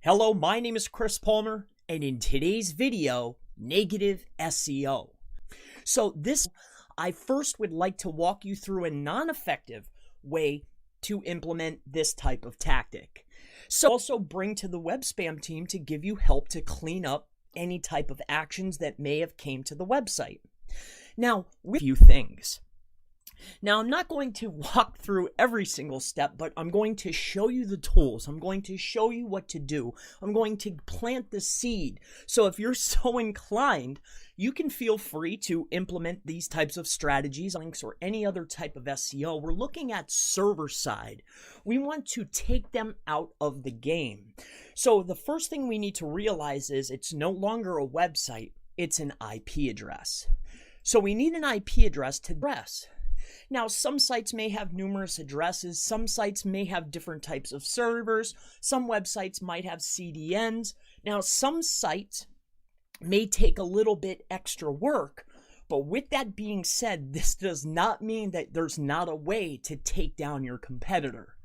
Hello, my name is Chris Palmer, and in today's video, negative SEO. I first would like to walk you through a non-effective way to implement this type of tactic. So also bring to the web spam team to give you help to clean up any type of actions that may have came to the website. Now, with a few things. Now, I'm not going to walk through every single step, but I'm going to show you the tools. I'm going to show you what to do. I'm going to plant the seed. So if you're so inclined, you can feel free to implement these types of strategies, links, or any other type of SEO. We're looking at server side. We want to take them out of the game. So the first thing we need to realize is it's no longer a website, it's an IP address. So we need an IP address to address. Now, some sites may have numerous addresses. Some sites may have different types of servers. Some websites might have CDNs. Now, some sites may take a little bit extra work. But with that being said, this does not mean that there's not a way to take down your competitor.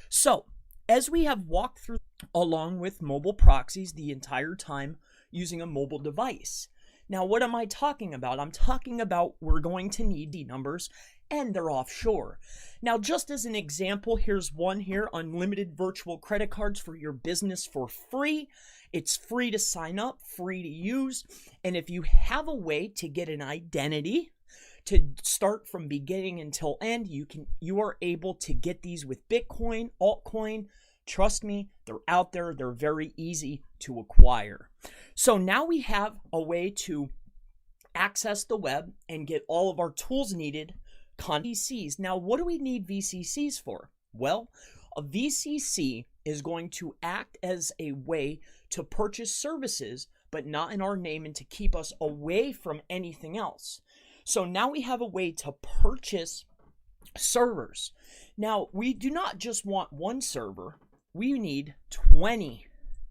So, as we have walked through along with mobile proxies the entire time using a mobile device. Now, what am I talking about? I'm talking about we're going to need the numbers and they're offshore. Now, just as an example, here's one here, unlimited virtual credit cards for your business for free. It's free to sign up, free to use. And if you have a way to get an identity to start from beginning until end, you are able to get these with Bitcoin, altcoin. Trust me, they're out there. They're very easy to acquire. So now we have a way to access the web and get all of our tools needed. VCCs. Now, what do we need VCCs for? Well, a VCC is going to act as a way to purchase services, but not in our name, and to keep us away from anything else. So now we have a way to purchase servers. Now, we do not just want one server. We need 20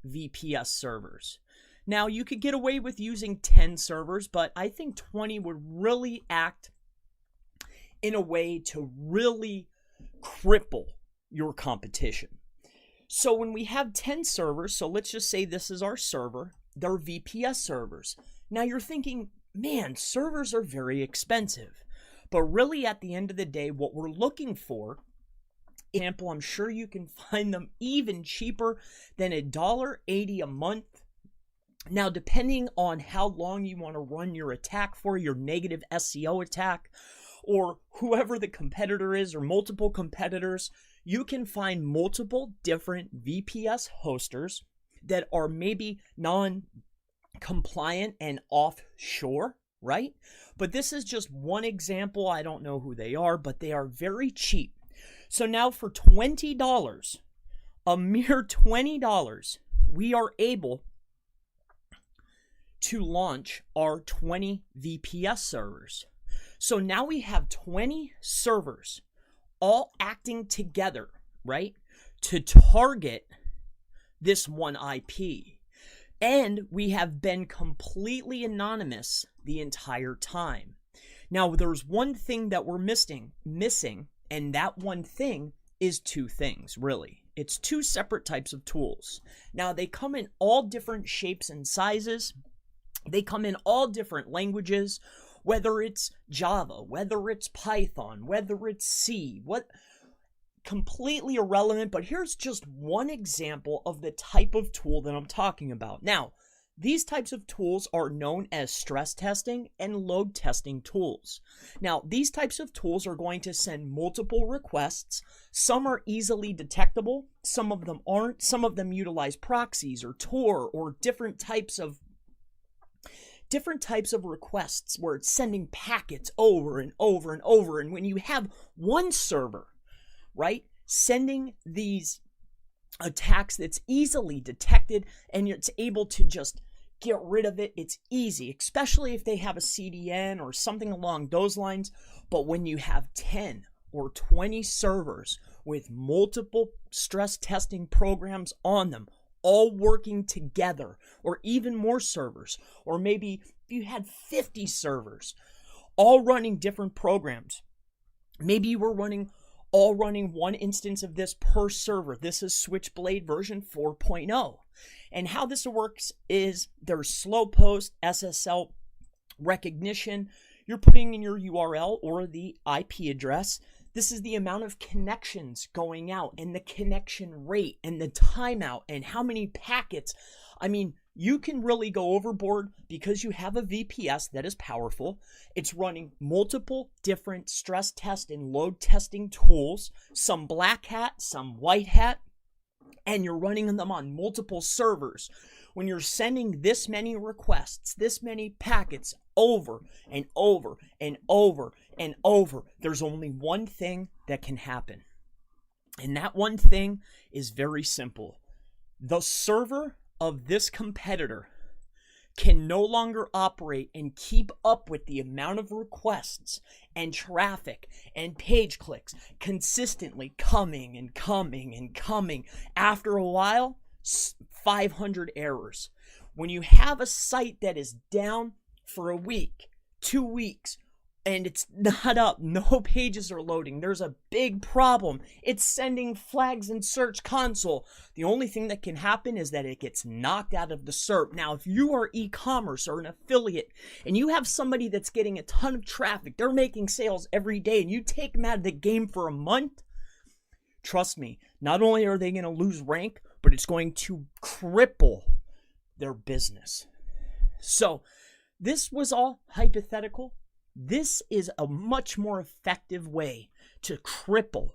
VPS servers. Now, you could get away with using 10 servers, but I think 20 would really act in a way to really cripple your competition. So when we have 10 servers, so let's just say this is our server, they're VPS servers. Now you're thinking, man, servers are very expensive. But really at the end of the day, what we're looking for, example, I'm sure you can find them even cheaper than $1.80 a month. Now, depending on how long you want to run your attack for, your negative SEO attack, or whoever the competitor is, or multiple competitors, you can find multiple different VPS hosters that are maybe non-compliant and offshore, right? But this is just one example. I don't know who they are, but they are very cheap. So now for $20, a mere $20, we are able to launch our 20 VPS servers. So now we have 20 servers all acting together, right, to target this one IP. And we have been completely anonymous the entire time. Now, there's one thing that we're missing, and that one thing is two things, really. It's two separate types of tools. Now, they come in all different shapes and sizes. They come in all different languages. Whether it's Java, whether it's Python, whether it's C, completely irrelevant, but here's just one example of the type of tool that I'm talking about. Now, these types of tools are known as stress testing and load testing tools. Now, these types of tools are going to send multiple requests. Some are easily detectable, some of them aren't. Some of them utilize proxies or Tor or different types of requests where it's sending packets over and over and over. And when you have one server, right, sending these attacks that's easily detected and it's able to just get rid of it, it's easy, especially if they have a CDN or something along those lines. But when you have 10 or 20 servers with multiple stress testing programs on them, all working together, or even more servers, or maybe if you had 50 servers all running different programs, maybe you were all running one instance of this per server. This is Switchblade version 4.0. And how this works is there's slow post, SSL recognition. You're putting in your URL or the IP address. This is the amount of connections going out and the connection rate and the timeout and how many packets. I mean, you can really go overboard because you have a VPS that is powerful. It's running multiple different stress test and load testing tools, some black hat, some white hat, and you're running them on multiple servers. When you're sending this many requests, this many packets over and over and over and over, there's only one thing that can happen. And that one thing is very simple. The server of this competitor can no longer operate and keep up with the amount of requests and traffic and page clicks consistently coming and coming and coming. After a while, 500 errors. When you have a site that is down for a week, 2 weeks, and it's not up, no pages are loading, there's a big problem. It's sending flags in Search Console. The only thing that can happen is that it gets knocked out of the SERP. Now, if you are e-commerce or an affiliate and you have somebody that's getting a ton of traffic, they're making sales every day, and you take them out of the game for a month, trust me, not only are they going to lose rank, but it's going to cripple their business. So this was all hypothetical. This is a much more effective way to cripple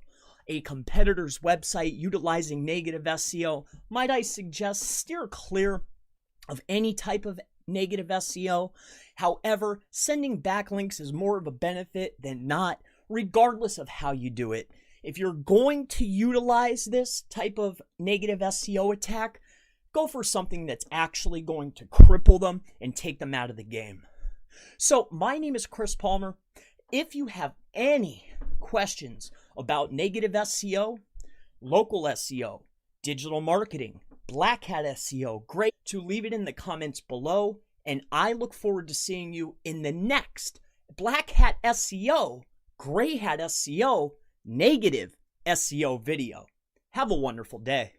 a competitor's website utilizing negative SEO. Might I suggest steer clear of any type of negative SEO. However, sending backlinks is more of a benefit than not, regardless of how you do it. If you're going to utilize this type of negative SEO attack, go for something that's actually going to cripple them and take them out of the game. So my name is Chris Palmer. If you have any questions about negative SEO, local SEO, digital marketing, black hat SEO, great to leave it in the comments below. And I look forward to seeing you in the next black hat SEO, gray hat SEO, negative SEO video. Have a wonderful day.